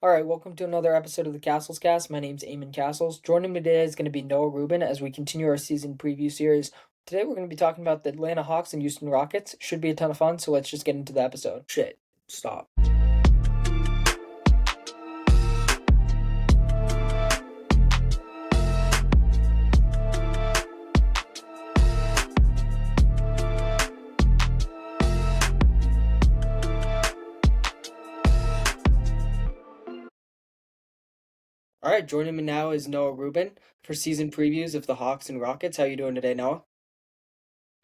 All right, welcome to another episode of the Cassels Cast. My name's Eamon Cassels. Joining me today is going to be Noah Rubin as we continue our season preview series. Today we're going to be talking about the Atlanta Hawks and Houston Rockets. Should be a ton of fun, so let's just get into the episode. Shit, stop. All right, joining me now is Noah Rubin for season previews of the Hawks and Rockets. How you doing today, Noah?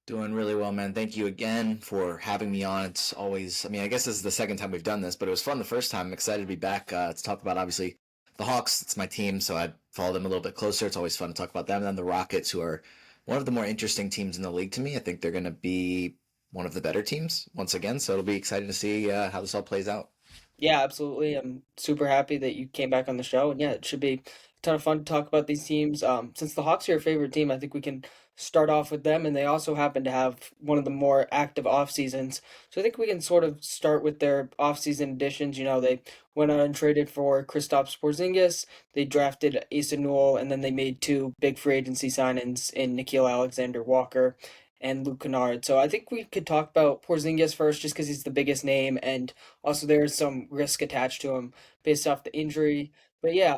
Doing really well, man. Thank you again for having me on. It's always, I guess this is the second time we've done this, but it was fun the first time. I'm excited to be back to talk about, obviously, the Hawks. It's my team, so I follow them a little bit closer. It's always fun to talk about them. And then the Rockets, who are one of the more interesting teams in the league to me. I think they're going to be one of the better teams once again, so it'll be exciting to see how this all plays out. Yeah, absolutely. I'm super happy that you came back on the show, and yeah, it should be a ton of fun to talk about these teams. Since the Hawks are your favorite team, I think we can start off with them, and they also happen to have one of the more active off seasons. So I think we can sort of start with their off season additions. They went out and traded for Kristaps Porzingis, they drafted Asa Newell, and then they made two big free agency signings in Nickeil Alexander-Walker and Luke Kennard. So I think we could talk about Porzingis first, just because he's the biggest name, and also there's some risk attached to him based off the injury. But yeah,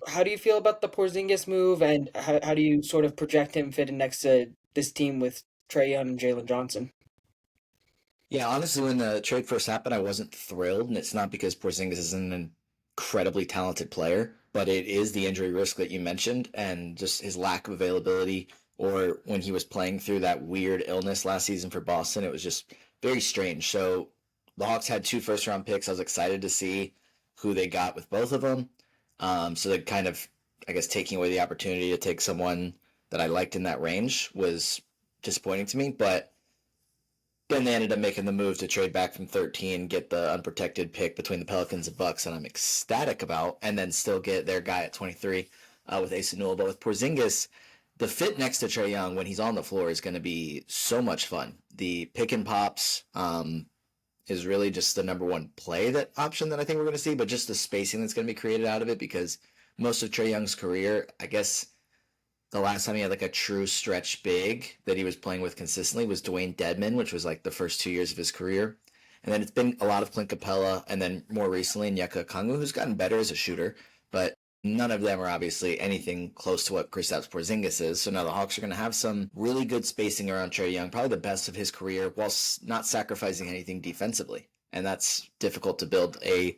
how do you feel about the Porzingis move, and how do you sort of project him fitting next to this team with Trae Young and Jalen Johnson? Yeah, honestly, when the trade first happened, I wasn't thrilled, and it's not because Porzingis is an incredibly talented player, but it is the injury risk that you mentioned, and just his lack of availability, or when he was playing through that weird illness last season for Boston, it was just very strange. So the Hawks had two first round picks. I was excited to see who they got with both of them. So they kind of, I guess, taking away the opportunity to take someone that I liked in that range was disappointing to me, but then they ended up making the move to trade back from 13, get the unprotected pick between the Pelicans and Bucks, and I'm ecstatic about, and then still get their guy at 23 with Asa Newell. But with Porzingis, the fit next to Trae Young when he's on the floor is going to be so much fun. The pick and pops is really just the number one play that option that I think we're going to see, but just the spacing that's going to be created out of it because most of Trae Young's career, I guess the last time he had like a true stretch big that he was playing with consistently was Dwayne Dedman, which was like the first 2 years of his career. And then it's been a lot of Clint Capella, and then more recently Onyeka Okongwu, who's gotten better as a shooter, but none of them are obviously anything close to what Kristaps Porzingis is. So now the Hawks are going to have some really good spacing around Trae Young, probably the best of his career, while not sacrificing anything defensively. And that's difficult to build a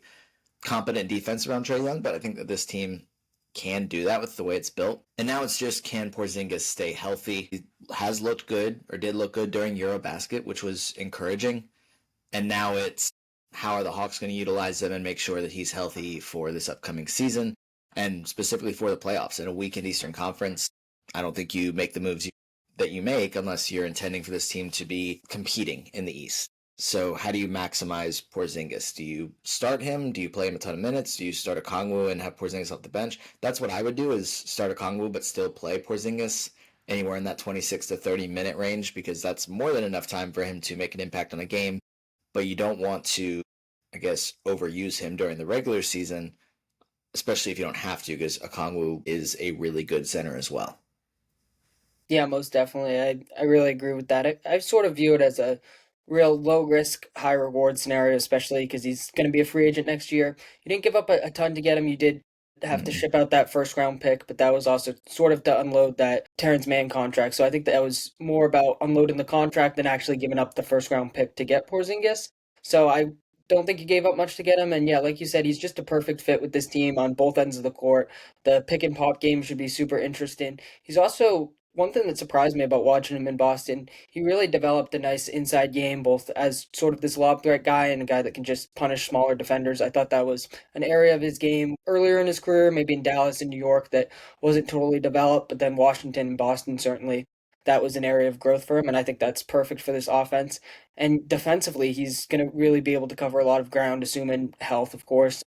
competent defense around Trae Young, but I think that this team can do that with the way it's built. And now it's just, can Porzingis stay healthy? He has looked good, or did look good during Eurobasket, which was encouraging. And now it's, how are the Hawks going to utilize him and make sure that he's healthy for this upcoming season, and specifically for the playoffs. In a weakened Eastern Conference, I don't think you make the moves that you make unless you're intending for this team to be competing in the East. So how do you maximize Porzingis? Do you start him? Do you play him a ton of minutes? Do you start Okongwu and have Porzingis off the bench? That's what I would do, is start Okongwu but still play Porzingis anywhere in that 26 to 30 minute range, because that's more than enough time for him to make an impact on a game. But you don't want to, I guess, overuse him during the regular season, especially if you don't have to, because Okongwu is a really good center as well. Yeah, most definitely. I really agree with that. I sort of view it as a real low risk, high reward scenario, especially because he's going to be a free agent next year. You didn't give up a ton to get him. You did have to Mm-hmm. ship out that first round pick, but that was also sort of to unload that Terrence Mann contract. So I think that was more about unloading the contract than actually giving up the first round pick to get Porzingis. So I don't think you gave up much to get him. And yeah, like you said, he's just a perfect fit with this team on both ends of the court. The pick and pop game should be super interesting. He's also one thing that surprised me about watching him in Boston. He really developed a nice inside game, both as sort of this lob threat guy and a guy that can just punish smaller defenders. I thought that was an area of his game earlier in his career, maybe in Dallas and New York, that wasn't totally developed, but then Washington and Boston certainly. That was an area of growth for him, and I think that's perfect for this offense. And defensively, he's going to really be able to cover a lot of ground, assuming health, of course.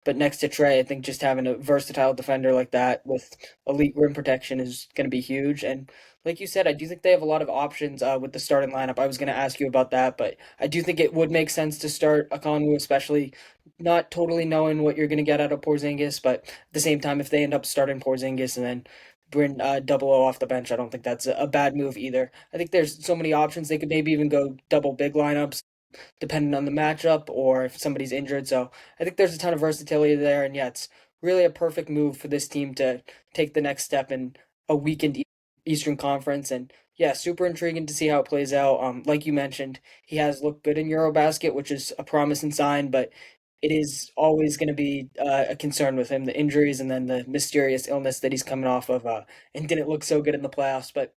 But next to Trae, I think just having a versatile defender like that with elite rim protection is going to be huge. And like you said, I do think they have a lot of options with the starting lineup. I was going to ask you about that, but I do think it would make sense to start Okongwu, especially not totally knowing what you're going to get out of Porzingis, but at the same time, if they end up starting Porzingis and then bring double O off the bench, I don't think that's a bad move either. I think there's so many options. They could maybe even go double big lineups depending on the matchup or if somebody's injured. So I think there's a ton of versatility there, and yeah, it's really a perfect move for this team to take the next step in a weakened Eastern Conference. And yeah, super intriguing to see how it plays out. Like you mentioned, he has looked good in EuroBasket, which is a promising sign, but it is always going to be a concern with him, the injuries and then the mysterious illness that he's coming off of, and didn't look so good in the playoffs. But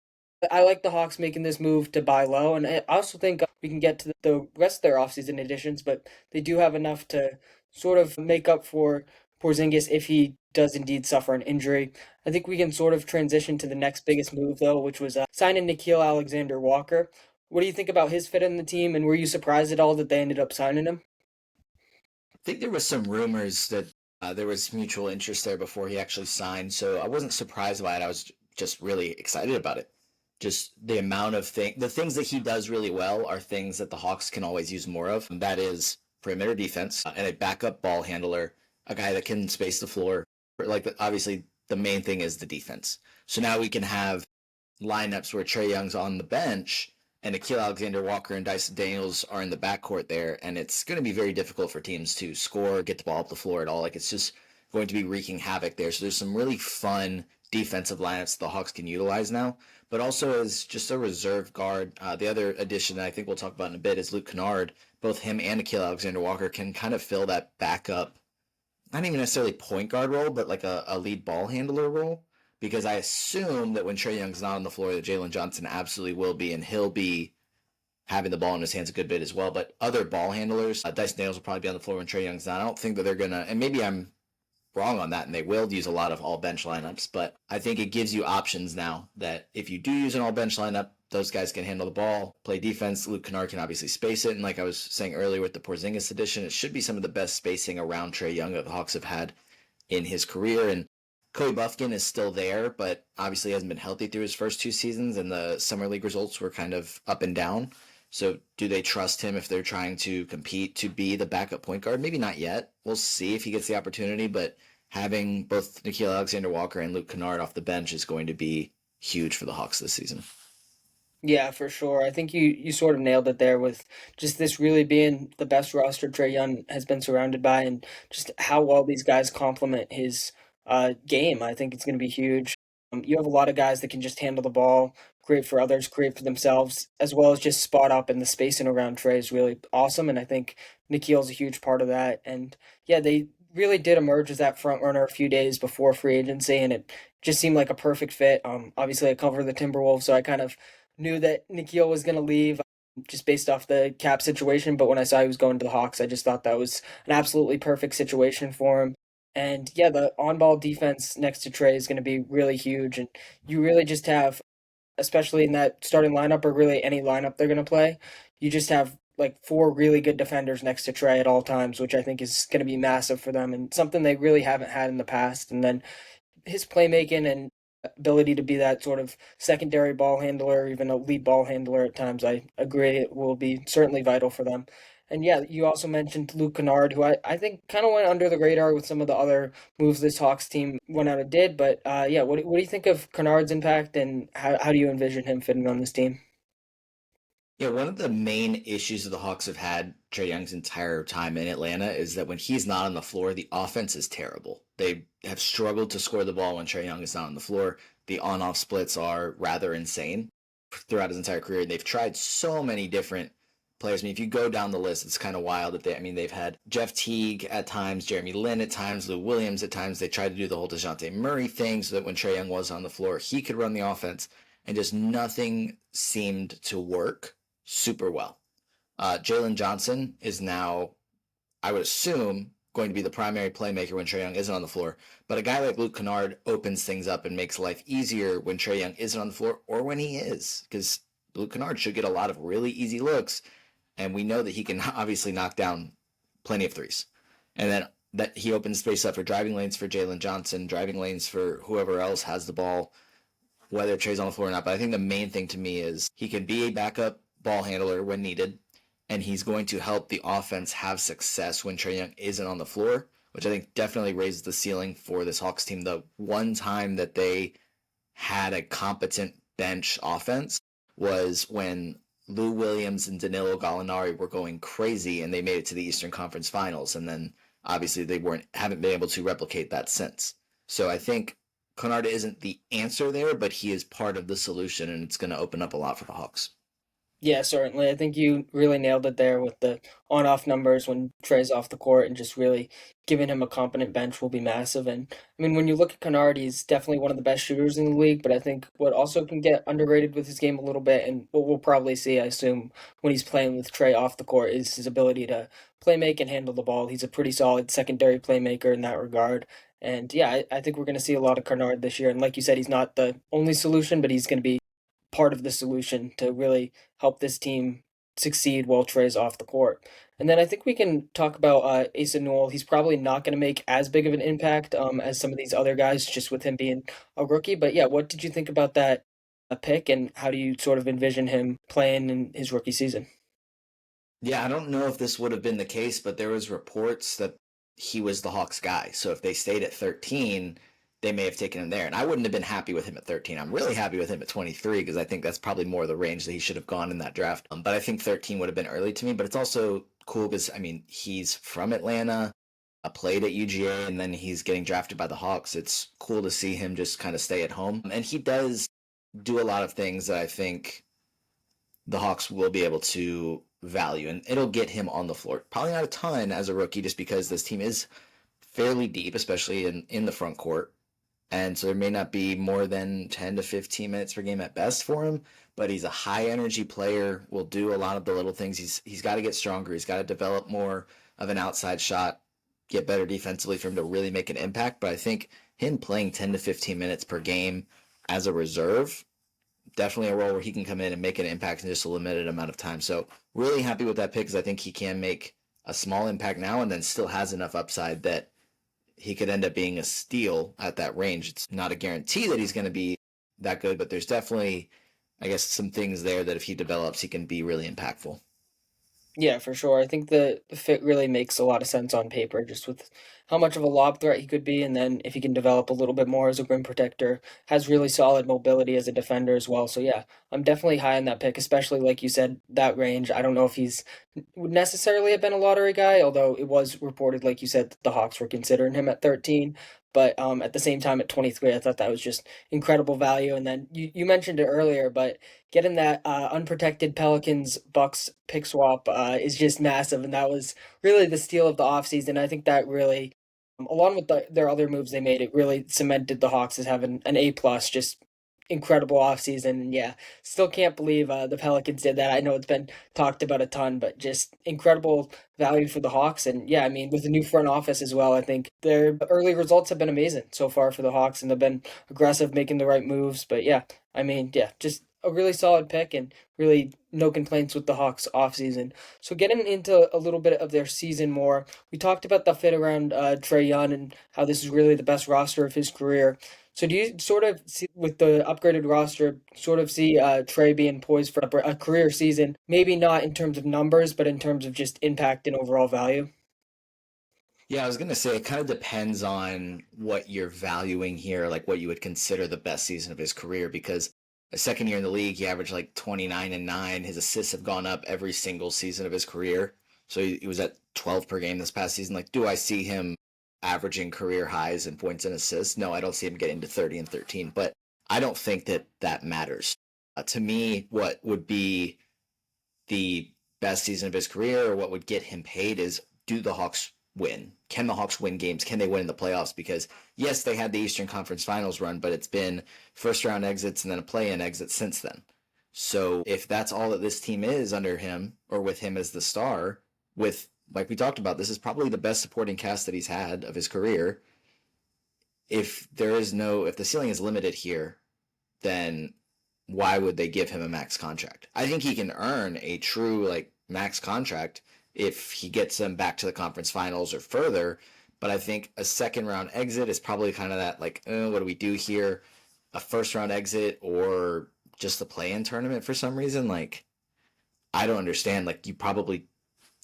I like the Hawks making this move to buy low, and I also think we can get to the rest of their offseason additions, but they do have enough to sort of make up for Porzingis if he does indeed suffer an injury. I think we can sort of transition to the next biggest move, though, which was signing Nickeil Alexander-Walker. What do you think about his fit in the team, and were you surprised at all that they ended up signing him? I think there was some rumors that there was mutual interest there before he actually signed, so I wasn't surprised by it. I was just really excited about it. Just the amount of the things that he does really well are things that the Hawks can always use more of. And that is perimeter defense and a backup ball handler, a guy that can space the floor. Like obviously, the main thing is the defense. So now we can have lineups where Trae Young's on the bench and Nickeil Alexander-Walker and Dyson Daniels are in the backcourt there, and it's going to be very difficult for teams to score, get the ball up the floor at all. Like it's just going to be wreaking havoc there. So there's some really fun defensive lineups the Hawks can utilize now, but also as just a reserve guard. The other addition that I think we'll talk about in a bit is Luke Kennard. Both him and Nickeil Alexander-Walker can kind of fill that backup, not even necessarily point guard role, but like a lead ball handler role. Because I assume that when Trae Young's not on the floor, that Jalen Johnson absolutely will be, and he'll be having the ball in his hands a good bit as well. But other ball handlers, Dyson Daniels will probably be on the floor when Trae Young's not. I don't think that they're gonna, and maybe I'm wrong on that, and they will use a lot of all bench lineups. But I think it gives you options now that if you do use an all bench lineup, those guys can handle the ball, play defense. Luke Kennard can obviously space it, and like I was saying earlier with the Porzingis edition, it should be some of the best spacing around Trae Young that the Hawks have had in his career. And Cody Buffkin is still there, but obviously hasn't been healthy through his first two seasons, and the summer league results were kind of up and down. So, do they trust him if they're trying to compete to be the backup point guard? Maybe not yet. We'll see if he gets the opportunity, but having both Nickeil Alexander-Walker and Luke Kennard off the bench is going to be huge for the Hawks this season. Yeah, for sure. I think you sort of nailed it there with just this really being the best roster Trae Young has been surrounded by, and just how well these guys complement his game. I think it's going to be huge. You have a lot of guys that can just handle the ball, great for others, great for themselves, as well as just spot up, and the spacing around Trae is really awesome. And I think Nikhil's a huge part of that. And yeah, they really did emerge as that front runner a few days before free agency, and it just seemed like a perfect fit. Obviously, I cover the Timberwolves, so I kind of knew that Nickeil was going to leave just based off the cap situation. But when I saw he was going to the Hawks, I just thought that was an absolutely perfect situation for him. And yeah, the on ball defense next to Trae is going to be really huge. And you really just have, especially in that starting lineup or really any lineup they're going to play, you just have like four really good defenders next to Trae at all times, which I think is going to be massive for them and something they really haven't had in the past. And then his playmaking and ability to be that sort of secondary ball handler, even a lead ball handler at times, I agree it will be certainly vital for them. And yeah, you also mentioned Luke Kennard, who I think kind of went under the radar with some of the other moves this Hawks team went out and did. But yeah, what do you think of Kennard's impact and how do you envision him fitting on this team? Yeah, one of the main issues that the Hawks have had Trae Young's entire time in Atlanta is that when he's not on the floor, the offense is terrible. They have struggled to score the ball when Trae Young is not on the floor. The on-off splits are rather insane throughout his entire career. They've tried so many different players. I mean, if you go down the list, it's kind of wild that they've had Jeff Teague at times, Jeremy Lin at times, Lou Williams at times. They tried to do the whole DeJounte Murray thing so that when Trae Young was on the floor, he could run the offense, and just nothing seemed to work super well. Jalen Johnson is now, I would assume, going to be the primary playmaker when Trae Young isn't on the floor. But a guy like Luke Kennard opens things up and makes life easier when Trae Young isn't on the floor or when he is, because Luke Kennard should get a lot of really easy looks, and we know that he can obviously knock down plenty of threes. And then that he opens space up for driving lanes for Jalen Johnson, driving lanes for whoever else has the ball, whether Trae's on the floor or not. But I think the main thing to me is he can be a backup ball handler when needed, and he's going to help the offense have success when Trae Young isn't on the floor, which I think definitely raises the ceiling for this Hawks team. The one time that they had a competent bench offense was when Lou Williams and Danilo Gallinari were going crazy and they made it to the Eastern Conference Finals, and then obviously they haven't been able to replicate that since. So I think Kennard isn't the answer there, but he is part of the solution, and it's going to open up a lot for the Hawks. Yeah, certainly. I think you really nailed it there with the on-off numbers when Trey's off the court, and just really giving him a competent bench will be massive. And I mean, when you look at Kennard, he's definitely one of the best shooters in the league. But I think what also can get underrated with his game a little bit, and what we'll probably see, I assume, when he's playing with Trey off the court, is his ability to play make and handle the ball. He's a pretty solid secondary playmaker in that regard. And yeah, I think we're going to see a lot of Kennard this year. And like you said, he's not the only solution, but he's going to be part of the solution to really help this team succeed while Trey's off the court. And then I think we can talk about Asa Newell. He's probably not going to make as big of an impact as some of these other guys, just with him being a rookie. But yeah, what did you think about that pick, and how do you sort of envision him playing in his rookie season? Yeah, I don't know if this would have been the case, but there was reports that he was the Hawks guy. So if they stayed at 13, they may have taken him there. And I wouldn't have been happy with him at 13. I'm really happy with him at 23 because I think that's probably more the range that he should have gone in that draft. But I think 13 would have been early to me. But it's also cool because, I mean, he's from Atlanta, played at UGA, and then he's getting drafted by the Hawks. It's cool to see him just kind of stay at home. And he does do a lot of things that I think the Hawks will be able to value, and it'll get him on the floor. Probably not a ton as a rookie, just because this team is fairly deep, especially in the front court. And so there may not be more than 10 to 15 minutes per game at best for him, but he's a high energy player, will do a lot of the little things. He's got to get stronger. He's got to develop more of an outside shot, get better defensively for him to really make an impact. But I think him playing 10 to 15 minutes per game as a reserve, definitely a role where he can come in and make an impact in just a limited amount of time. So really happy with that pick because I think he can make a small impact now and then still has enough upside that he could end up being a steal at that range. It's not a guarantee that he's going to be that good, but there's definitely, I guess, some things there that if he develops, he can be really impactful. Yeah, for sure. I think the fit really makes a lot of sense on paper, just with how much of a lob threat he could be, and then if he can develop a little bit more as a rim protector, has really solid mobility as a defender as well. So yeah, I'm definitely high on that pick, especially like you said, that range. I don't know if he's would necessarily have been a lottery guy, although it was reported, like you said, that the Hawks were considering him at 13. But at the same time, at 23, I thought that was just incredible value. And then you mentioned it earlier, but getting that unprotected Pelicans Bucks pick swap is just massive, and that was really the steal of the offseason. I think that really, along with their other moves they made, it really cemented the Hawks as having an A plus. Just incredible offseason, and yeah, still can't believe the Pelicans did that. I know it's been talked about a ton, but just incredible value for the Hawks. And yeah, I mean, with the new front office as well, I think their early results have been amazing so far for the Hawks, and they've been aggressive, making the right moves. But yeah, I mean, yeah, just a really solid pick, and really no complaints with the Hawks offseason. So getting into a little bit of their season more, we talked about the fit around Trae Young and how this is really the best roster of his career. So do you sort of see, with the upgraded roster, sort of see Trae being poised for a career season? Maybe not in terms of numbers, but in terms of just impact and overall value. Yeah, I was going to say it kind of depends on what you're valuing here, like what you would consider the best season of his career, because a second year in the league, he averaged like 29 and 9. His assists have gone up every single season of his career. So he was at 12 per game this past season. Like, do I see him averaging career highs in points and assists? No, I don't see him getting to 30 and 13, but I don't think that that matters. To me, what would be the best season of his career or what would get him paid is, do the Hawks win? Can the Hawks win games? Can they win in the playoffs? Because yes, they had the Eastern Conference Finals run, but it's been first round exits and then a play-in exit since then. So if that's all that this team is under him or with him as the star, with like we talked about, this is probably the best supporting cast that he's had of his career. If the ceiling is limited here, then why would they give him a max contract? I think he can earn a true like max contract if he gets them back to the conference finals or further. but I think a second round exit is probably kind of that like, what do we do here? A first round exit or just the play in tournament for some reason? Like, I don't understand. Like, you probably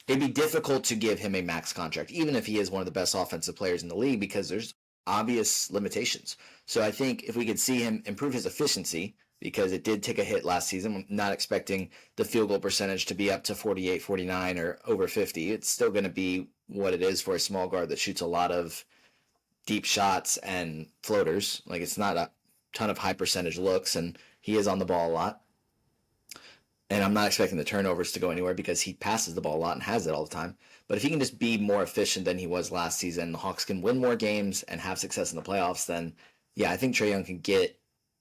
it'd be difficult to give him a max contract, even if he is one of the best offensive players in the league, because there's obvious limitations. So I think if we could see him improve his efficiency, because it did take a hit last season, I'm not expecting the field goal percentage to be up to 48, 49, or over 50. It's still going to be what it is for a small guard that shoots a lot of deep shots and floaters. Like, it's not a ton of high percentage looks, and he is on the ball a lot. And I'm not expecting the turnovers to go anywhere because he passes the ball a lot and has it all the time. But if he can just be more efficient than he was last season, the Hawks can win more games and have success in the playoffs, then yeah, I think Trae Young can get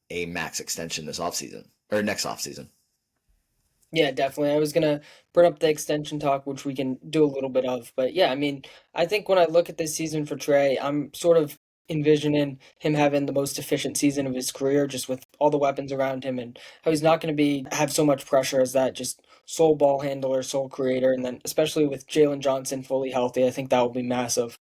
a max extension this offseason or next offseason. Yeah, definitely. I was gonna bring up the extension talk, which we can do a little bit of. But yeah, I mean, I think when I look at this season for Trey, I'm sort of envisioning him having the most efficient season of his career, just with all the weapons around him and how he's not gonna be have so much pressure as that just sole ball handler, sole creator, and then especially with Jalen Johnson fully healthy, I think that will be massive.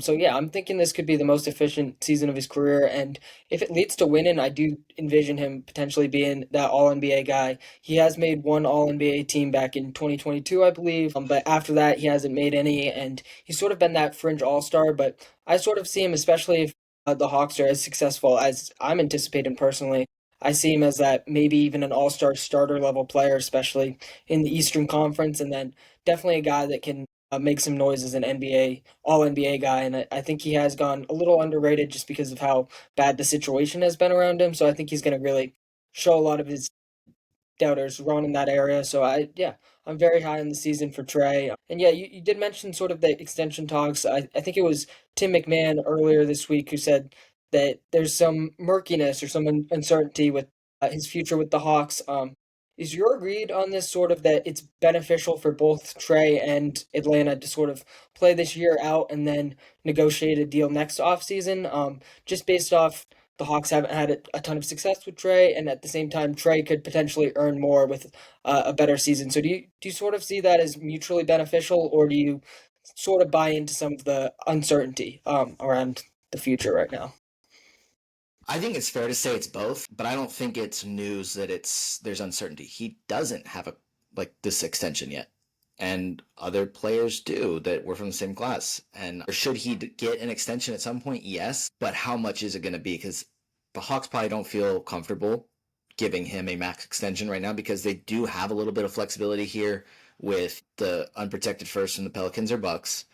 So yeah, I'm thinking this could be the most efficient season of his career, and if it leads to winning, I do envision him potentially being that All NBA guy. He has made one All NBA team back in 2022, I believe, but after that, he hasn't made any, and he's sort of been that fringe All Star. But I sort of see him, especially if the Hawks are as successful as I'm anticipating personally. I see him as that maybe even an All Star starter level player, especially in the Eastern Conference, and then definitely a guy that can make some noise as an NBA All NBA guy. And I think he has gone a little underrated just because of how bad the situation has been around him. So I think he's going to really show a lot of his doubters run in that area. So yeah, I'm very high in the season for Trey. And yeah, you did mention sort of the extension talks. I think it was Tim McMahon earlier this week who said that there's some murkiness or some uncertainty with his future with the Hawks. Is your read on this sort of that it's beneficial for both Trey and Atlanta to sort of play this year out and then negotiate a deal next offseason? Just based off the Hawks haven't had a ton of success with Trey, and at the same time, Trey could potentially earn more with a better season. So do you sort of see that as mutually beneficial, or do you sort of buy into some of the uncertainty around the future right now? I think it's fair to say it's both, but I don't think it's news that there's uncertainty. He doesn't have a like this extension yet, and other players do that were from the same class. And should he get an extension at some point? Yes, but how much is it going to be? Because the Hawks probably don't feel comfortable giving him a max extension right now because they do have a little bit of flexibility here with the unprotected first from the Pelicans or Bucks,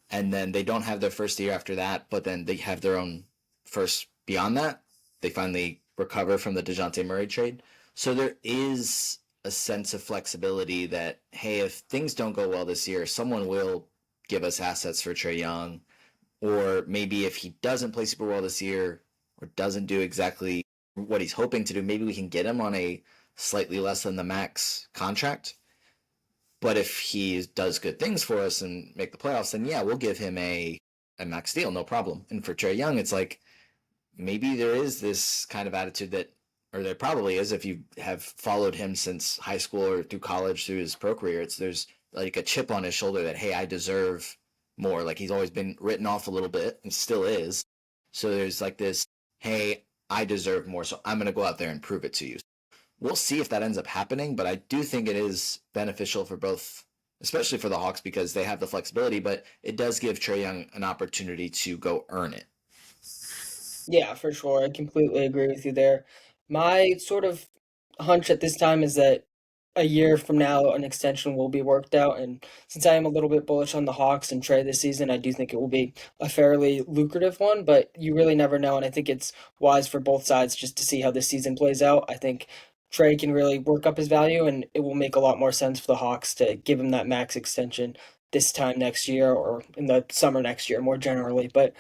and then they don't have their first year after that, but then they have their own first beyond that. They finally recover from the DeJounte Murray trade. So there is a sense of flexibility that, hey, if things don't go well this year, someone will give us assets for Trae Young. Or maybe if he doesn't play super well this year or doesn't do exactly what he's hoping to do, maybe we can get him on a slightly less than the max contract. But if he does good things for us and make the playoffs, then yeah, we'll give him a max deal, no problem. And for Trae Young, it's like maybe there is this kind of attitude that, or there probably is if you have followed him since high school or through college through his pro career. There's like a chip on his shoulder that, hey, I deserve more. Like he's always been written off a little bit and still is. So there's like this, hey, I deserve more, so I'm going to go out there and prove it to you. We'll see if that ends up happening, but I do think it is beneficial for both, especially for the Hawks because they have the flexibility, but it does give Trae Young an opportunity to go earn it. Yeah, for sure. I completely agree with you there. My sort of hunch at this time is that a year from now, an extension will be worked out. And since I am a little bit bullish on the Hawks and Trey this season, I do think it will be a fairly lucrative one, but you really never know. And I think it's wise for both sides just to see how this season plays out. I think Trey can really work up his value, and it will make a lot more sense for the Hawks to give him that max extension this time next year or in the summer next year more generally. But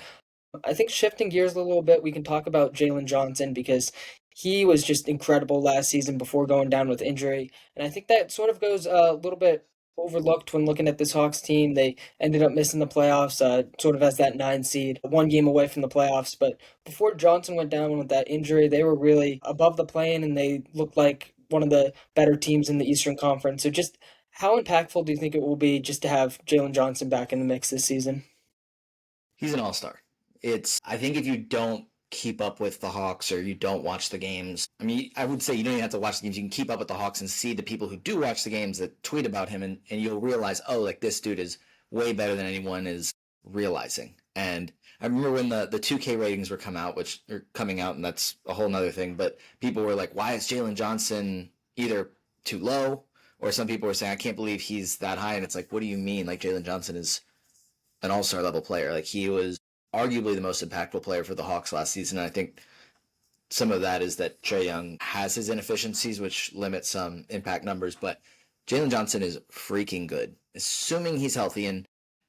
I think shifting gears a little bit, we can talk about Jalen Johnson because he was just incredible last season before going down with injury. And I think that sort of goes a little bit overlooked when looking at this Hawks team. They ended up missing the playoffs, sort of as that 9 seed, one game away from the playoffs. But before Johnson went down with that injury, they were really above the plane and they looked like one of the better teams in the Eastern Conference. So just how impactful do you think it will be just to have Jalen Johnson back in the mix this season? He's an all-star. It's I think if you don't keep up with the Hawks or you don't watch the games, I mean, I would say you don't even have to watch the games. You can keep up with the Hawks and see the people who do watch the games that tweet about him, and you'll realize, oh, like this dude is way better than anyone is realizing. And I remember when the 2K ratings were coming out, and that's a whole nother thing. But people were like, why is Jalen Johnson either too low, or some people were saying, I can't believe he's that high. And it's like, what do you mean? Like Jalen Johnson is an all-star level player. Like he was arguably the most impactful player for the Hawks last season. And I think some of that is that Trae Young has his inefficiencies, which limit some impact numbers. But Jalen Johnson is freaking good, assuming he's healthy. And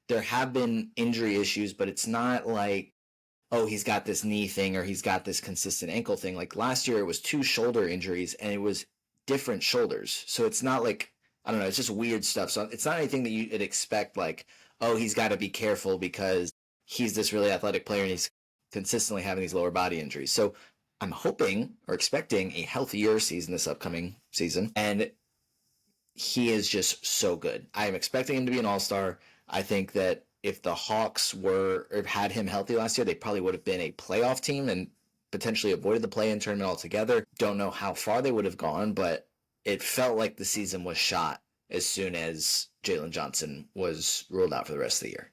there have been injury issues, but it's not like, oh, he's got this knee thing or he's got this consistent ankle thing. Like last year, it was 2 shoulder injuries and it was different shoulders. So it's not like, I don't know, it's just weird stuff. So it's not anything that you'd expect, like, oh, he's got to be careful because he's this really athletic player and he's consistently having these lower body injuries. So I'm hoping or expecting a healthier season this upcoming season. And he is just so good. I am expecting him to be an all-star. I think that if the Hawks were or had him healthy last year, they probably would have been a playoff team and potentially avoided the play-in tournament altogether. Don't know how far they would have gone, but it felt like the season was shot as soon as Jalen Johnson was ruled out for the rest of the year.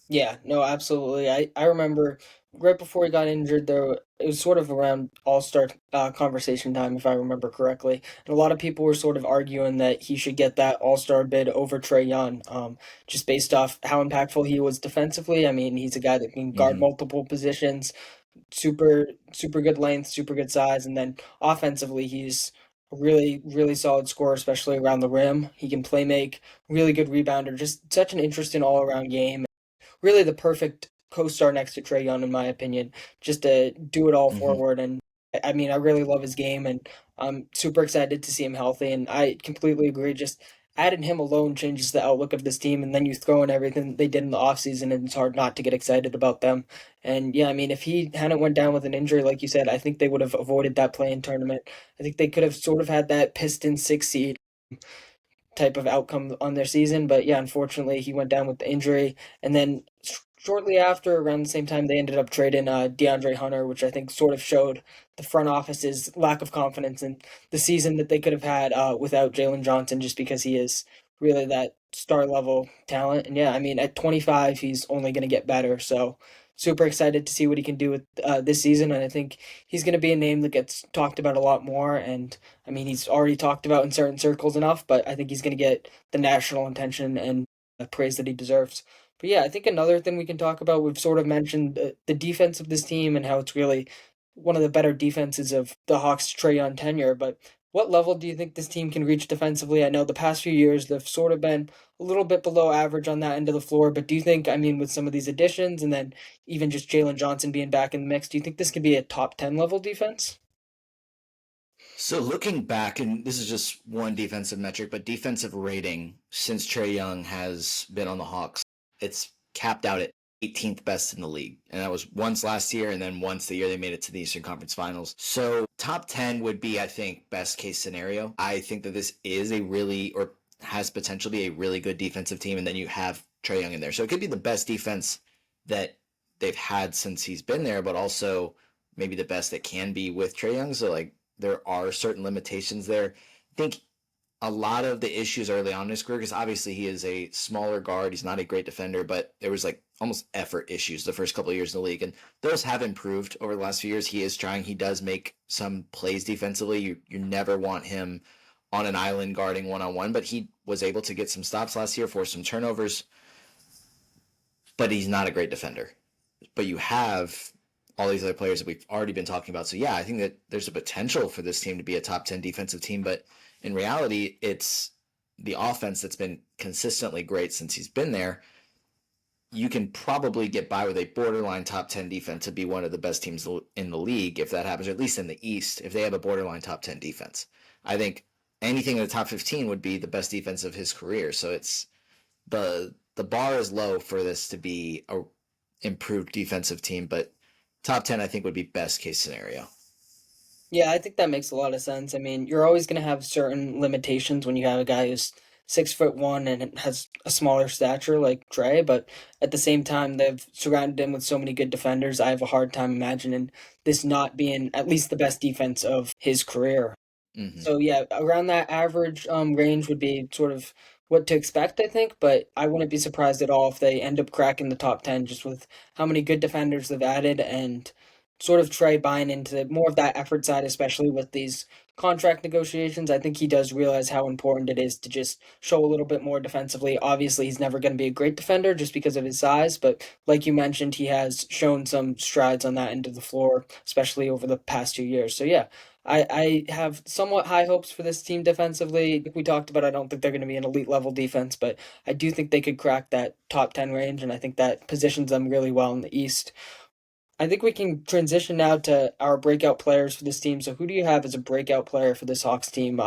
Yeah, no, absolutely. I remember right before he got injured, there it was sort of around All-Star conversation time, if I remember correctly, and a lot of people were sort of arguing that he should get that All-Star bid over Trae Young, just based off how impactful he was defensively. I mean, he's a guy that can guard Mm-hmm. multiple positions, super good length, super good size, and then offensively, he's a really solid scorer, especially around the rim. He can play make, really good rebounder, just such an interesting all-around game, really the perfect co-star next to Trae Young, in my opinion, just to do it all Mm-hmm. forward. And I mean, I really love his game, and I'm super excited to see him healthy. And I completely agree. Just adding him alone changes the outlook of this team, and then you throw in everything they did in the offseason, and it's hard not to get excited about them. And yeah, I mean, if he hadn't went down with an injury, like you said, I think they would have avoided that play-in tournament. I think they could have sort of had that Pistons 6 seed type of outcome on their season. But yeah, unfortunately, he went down with the injury, and then shortly after, around the same time, they ended up trading DeAndre Hunter, which I think sort of showed the front office's lack of confidence in the season that they could have had without Jalen Johnson, just because he is really that star level talent. And yeah, I mean, at 25, he's only going to get better. So super excited to see what he can do with this season, and I think he's going to be a name that gets talked about a lot more. And I mean, he's already talked about in certain circles enough, but I think he's going to get the national attention and the praise that he deserves. But yeah, I think another thing we can talk about, we've sort of mentioned the defense of this team and how it's really one of the better defenses of the Hawks' Trae Young tenure. But what level do you think this team can reach defensively? I know the past few years they've sort of been a little bit below average on that end of the floor, but do you think, I mean, with some of these additions and then even just Jalen Johnson being back in the mix, do you think this could be a top 10 level defense? So looking back, and this is just one defensive metric, but defensive rating since Trae Young has been on the Hawks, it's capped out at 18th best in the league. And that was once last year, and then once the year they made it to the Eastern Conference Finals. So top 10 would be, I think, best case scenario. I think that this is a really, or has potential to be a really good defensive team, and then you have Trae Young in there. So it could be the best defense that they've had since he's been there, but also maybe the best that can be with Trae Young. So like there are certain limitations there. I think a lot of the issues early on in his career, because obviously he is a smaller guard, he's not a great defender, but there was like almost effort issues the first couple of years in the league, and those have improved over the last few years. He is trying, he does make some plays defensively. You never want him on an island guarding one on one, but he was able to get some stops last year, force some turnovers, but he's not a great defender. But you have all these other players that we've already been talking about. So yeah, I think that there's a potential for this team to be a top 10 defensive team, but in reality, it's the offense that's been consistently great since he's been there. You can probably get by with a borderline top 10 defense to be one of the best teams in the league if that happens, or at least in the East, if they have a borderline top 10 defense. I think anything in the top 15 would be the best defense of his career. So it's the bar is low for this to be a improved defensive team, but top 10 I think would be best case scenario. Yeah, I think that makes a lot of sense. I mean, you're always going to have certain limitations when you have a guy who's 6'1" and has a smaller stature like Trae, but at the same time they've surrounded him with so many good defenders. I have a hard time imagining this not being at least the best defense of his career. Hmm. So yeah, around that average range would be sort of what to expect, I think. But I wouldn't be surprised at all if they end up cracking the top 10 just with how many good defenders they've added and sort of Trey buying into more of that effort side, especially with these contract negotiations. I think he does realize how important it is to just show a little bit more defensively. Obviously, he's never going to be a great defender just because of his size, but like you mentioned, he has shown some strides on that end of the floor, especially over the past 2 years. So yeah, I have somewhat high hopes for this team defensively. Like we talked about, I don't think they're going to be an elite level defense, but I do think they could crack that top 10 range, and I think that positions them really well in the East. I think we can transition now to our breakout players for this team. So, who do you have as a breakout player for this Hawks team?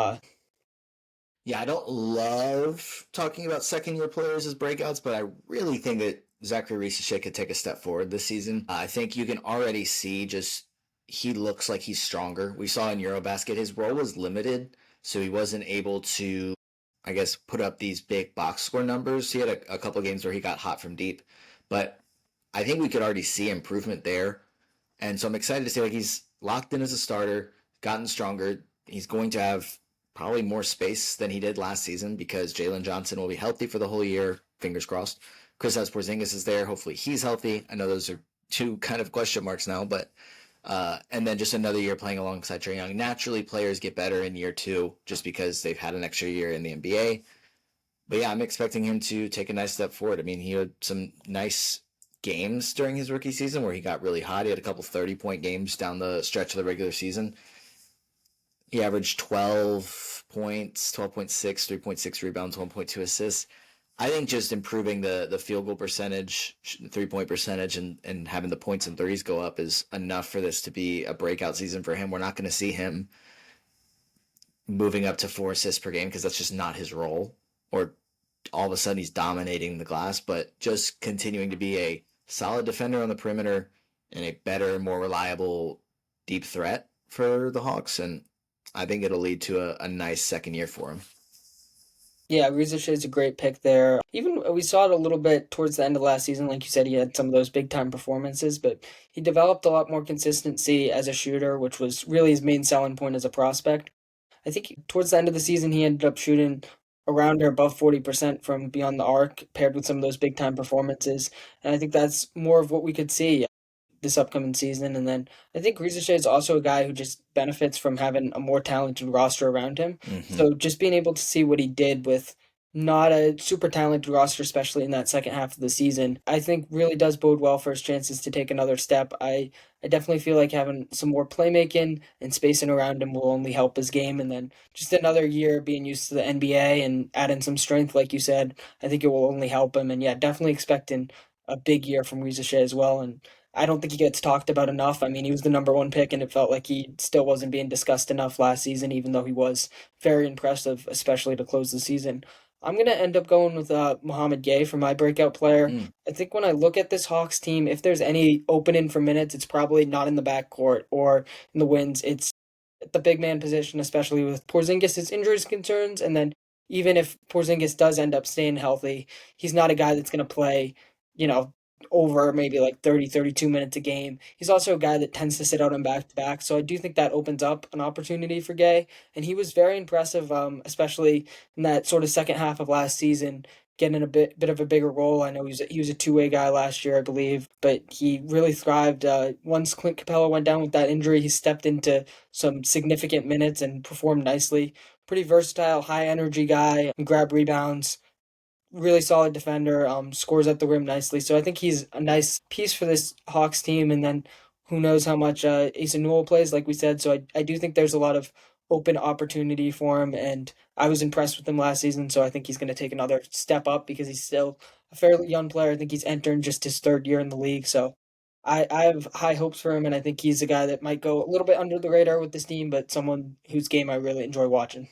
Yeah, I don't love talking about second year players as breakouts, but I really think that Zachary Risichet could take a step forward this season. I think you can already see just he looks like he's stronger. We saw in Eurobasket his role was limited, so he wasn't able to, I guess, put up these big box score numbers. He had a couple games where he got hot from deep, but I think we could already see improvement there. And so I'm excited to see like he's locked in as a starter, gotten stronger. He's going to have probably more space than he did last season because Jalen Johnson will be healthy for the whole year. Fingers crossed. Kristaps Porzingis is there. Hopefully he's healthy. I know those are two kind of question marks now, but and then just another year playing alongside Trae Young. Naturally, players get better in year two just because they've had an extra year in the NBA. But yeah, I'm expecting him to take a nice step forward. I mean, he had some nice games during his rookie season where he got really hot. He had a couple 30-point games down the stretch of the regular season. He averaged 12 points, 12.6, 3.6 rebounds, 1.2 assists. I think just improving the field goal percentage, 3-point percentage, and having the points and threes go up is enough for this to be a breakout season for him. We're not going to see him moving up to 4 assists per game because that's just not his role, or all of a sudden he's dominating the glass, but just continuing to be a solid defender on the perimeter and a better, more reliable deep threat for the Hawks. And I think it'll lead to a nice second year for him. Yeah, Rizic is a great pick there. Even we saw it a little bit towards the end of last season. Like you said, he had some of those big time performances, but he developed a lot more consistency as a shooter, which was really his main selling point as a prospect. I think towards the end of the season, he ended up shooting around or above 40% from beyond the arc, paired with some of those big time performances. And I think that's more of what we could see this upcoming season. And then I think Ricochet is also a guy who just benefits from having a more talented roster around him. Mm-hmm. So just being able to see what he did with not a super talented roster, especially in that second half of the season, I think really does bode well for his chances to take another step. I definitely feel like having some more playmaking and spacing around him will only help his game. And then just another year being used to the NBA and adding some strength, like you said, I think it will only help him. And yeah, definitely expecting a big year from Ricochet as well. And I don't think he gets talked about enough. I mean, he was the number one pick, and it felt like he still wasn't being discussed enough last season, even though he was very impressive, especially to close the season. I'm going to end up going with Mohamed Gay for my breakout player. Mm. I think when I look at this Hawks team, if there's any opening for minutes, it's probably not in the backcourt or in the wings. It's at the big man position, especially with Porzingis' injuries concerns. And then even if Porzingis does end up staying healthy, he's not a guy that's going to play, you know, over maybe like 30, 32 minutes a game. He's also a guy that tends to sit out on back to back. So I do think that opens up an opportunity for Gay. And he was very impressive, especially in that sort of second half of last season, getting a bit of a bigger role. I know he was a two-way guy last year, I believe, but he really thrived. Once Clint Capella went down with that injury, he stepped into some significant minutes and performed nicely. Pretty versatile, high energy guy, grab rebounds, really solid defender, scores at the rim nicely. So I think he's a nice piece for this Hawks team. And then who knows how much Asa Newell plays, like we said. So I do think there's a lot of open opportunity for him. And I was impressed with him last season. So I think he's going to take another step up because he's still a fairly young player. I think he's entering just his third year in the league. So I have high hopes for him. And I think he's a guy that might go a little bit under the radar with this team, but someone whose game I really enjoy watching.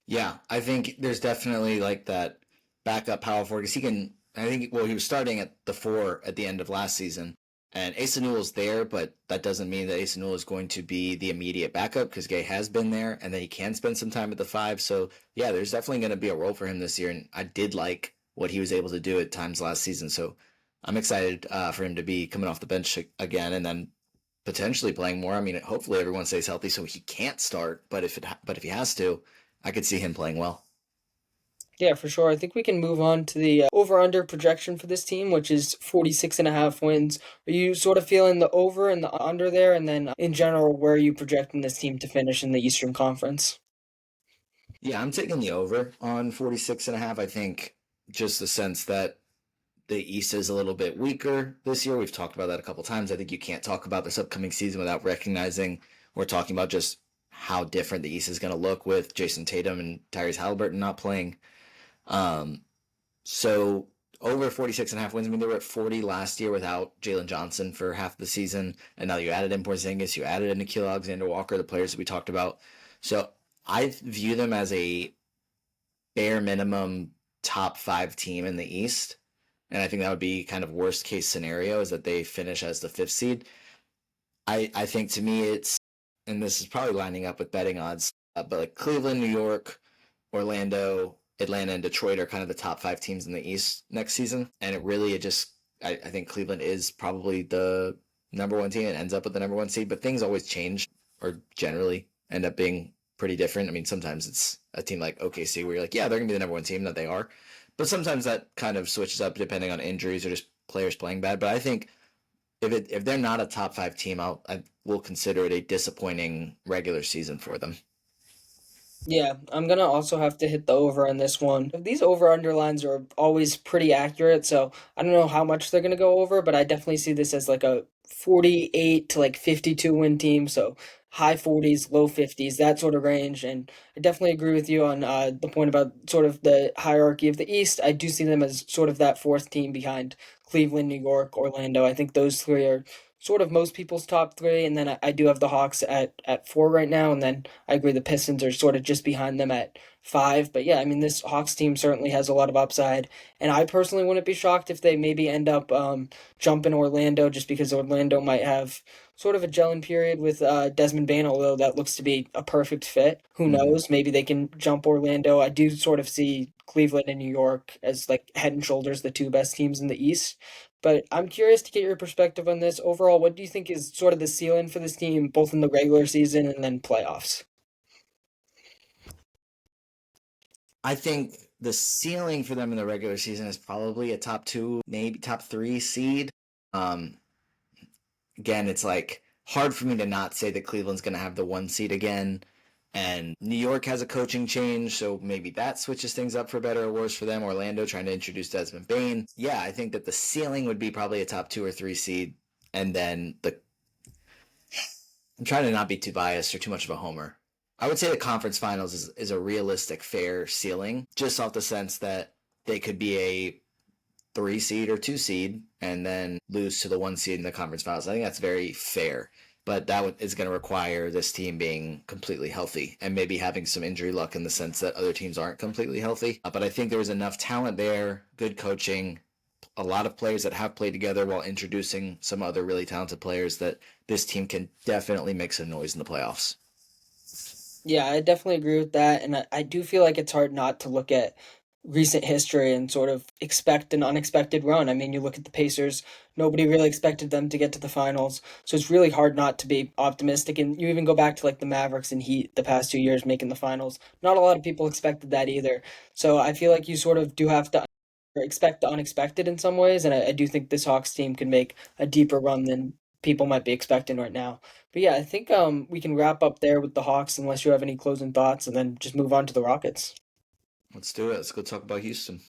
Yeah, I think there's definitely like that backup power forward because he can. I think well, he was starting at the four at the end of last season, And Asa Newell's there, but that doesn't mean that Asa Newell is going to be the immediate backup because Gay has been there, and then he can spend some time at the five. So yeah, there's definitely going to be a role for him this year, and I did like what he was able to do at times last season. So I'm excited for him to be coming off the bench again, and then potentially playing more. I mean, hopefully everyone stays healthy so he can't start, but if he has to, I could see him playing well. Yeah, for sure. I think we can move on to the over-under projection for this team, which is 46.5 wins. Are you sort of feeling the over and the under there? And then in general, where are you projecting this team to finish in the Eastern Conference? Yeah, I'm taking the over on 46 and a half. I think just the sense that the East is a little bit weaker this year. We've talked about that a couple times. I think you can't talk about this upcoming season without recognizing we're talking about just how different the East is going to look with Jason Tatum and Tyrese Halliburton not playing. Um, so over 46 and a half wins. I mean, they were at 40 last year without Jalen Johnson for half the season. And now you added in Porzingis, you added in Nickeil Alexander-Walker, the players that we talked about. So I view them as a bare minimum top five team in the East. And I think that would be kind of worst case scenario is that they finish as the fifth seed. I think to me it's, and this is probably lining up with betting odds, but like Cleveland, New York, Orlando, Atlanta, and Detroit are kind of the top five teams in the East next season. And it just, I think Cleveland is probably the number one team and ends up with the number one seed, but things always change or generally end up being pretty different. I mean, sometimes it's a team like OKC where you're like, yeah, they're going to be the number one team that they are. But sometimes that kind of switches up depending on injuries or just players playing bad. But I think if they're not a top five team, I will consider it a disappointing regular season for them. Yeah, I'm gonna also have to hit the over on this one. These over underlines are always pretty accurate, so I don't know how much they're gonna go over, but I definitely see this as like a 48 to like 52 win team, so high 40s, low 50s, that sort of range. And I definitely agree with you on the point about sort of the hierarchy of the East. I do see them as sort of that fourth team behind Cleveland, New York, Orlando. I think those three are sort of most people's top three, and then I do have the Hawks at four right now, and then I agree the Pistons are sort of just behind them at five. But yeah, I mean this Hawks team certainly has a lot of upside, and I personally wouldn't be shocked if they maybe end up jumping Orlando just because Orlando might have sort of a gelling period with Desmond Bane, although that looks to be a perfect fit. Who Mm-hmm. knows? Maybe they can jump Orlando. I do sort of see Cleveland and New York as like head and shoulders the two best teams in the East. But I'm curious to get your perspective on this. Overall, what do you think is sort of the ceiling for this team, both in the regular season and then playoffs? I think the ceiling for them in the regular season is probably a top two, maybe top three seed. Um, Again, it's like hard for me to not say that Cleveland's going to have the one seed again. And New York has a coaching change, so maybe that switches things up for better or worse for them. Orlando trying to introduce Desmond Bane. Yeah, I think that the ceiling would be probably a top two or three seed. And then I'm trying to not be too biased or too much of a homer. I would say the conference finals is a realistic, fair ceiling, just off the sense that they could be a three seed or two seed and then lose to the one seed in the conference finals. I think that's very fair. But that is going to require this team being completely healthy and maybe having some injury luck in the sense that other teams aren't completely healthy. But I think there was enough talent there, good coaching, a lot of players that have played together while introducing some other really talented players that this team can definitely make some noise in the playoffs. Yeah, I definitely agree with that. And I do feel like it's hard not to look at recent history and sort of expect an unexpected run. I mean, you look at the Pacers, nobody really expected them to get to the finals. So it's really hard not to be optimistic. And you even go back to like the Mavericks and Heat the past 2 years making the finals. Not a lot of people expected that either. So I feel like you sort of do have to expect the unexpected in some ways. And I do think this Hawks team can make a deeper run than people might be expecting right now. But yeah, I think we can wrap up there with the Hawks unless you have any closing thoughts and then just move on to the Rockets. Let's do it. Let's go talk about Houston.